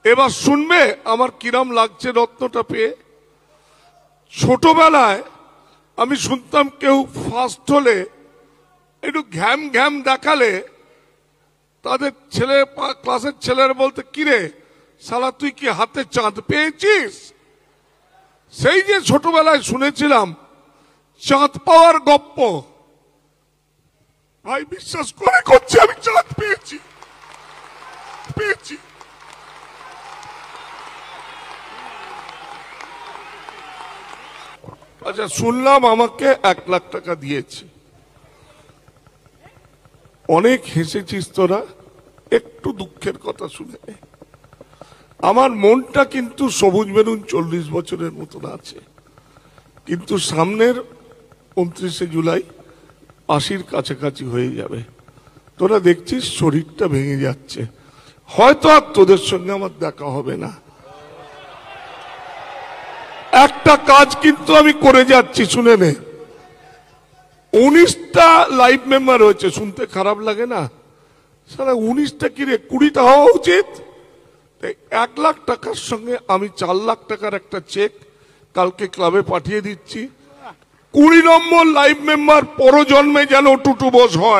এবার শুনবে আমার কিরাম লাগছে রত্নটা পেয়ে। ছোটবেলায় আমি শুনতাম কেউ ফার্স্ট হলে একটু ঘ্যাম ঘ্যাম দেখালে তাদের ছেলে ক্লাসের ছেলেরা বলতে, কিরে শালা তুই কি হাতে চাঁদ পেয়েছিস? সেই যে ছোটবেলায় শুনেছিলাম চাঁদ পাওয়ার গপ্প, ভাই বিশ্বাস করে করছি আমি চাঁদ পেয়েছি। আচ্ছা, শুনলাম আমাকে 1 লাখ টাকা দিয়েছে। অনেক হেসেছিস তোরা, একটু দুঃখের কথা শুনে। আমার মনটা কিন্তু সবুজ বেলুন 40 বছরের মতন আছে, কিন্তু সামনের 29শে জুলাই 80-র কাছাকাছি হয়ে যাবে। তোরা দেখছিস শরীরটা ভেঙে যাচ্ছে, হয়তো আর তোদের সঙ্গে আমার দেখা হবে না। একটা কাজ কিন্তু আমি করে যাচ্ছি, শুনে নে। 19টা লাইভ মেম্বার হয়েছে, শুনতে খারাপ লাগে না? সারা 19টা কি রে, 20টা হওয়া উচিত। 1 লাখ টাকার সঙ্গে আমি 4 লাখ টাকার একটা চেক কালকে ক্লাবে পাঠিয়ে দিচ্ছি। 20 নম্বর লাইভ মেম্বার পরজন্মে যেন টুটু বোস হয়।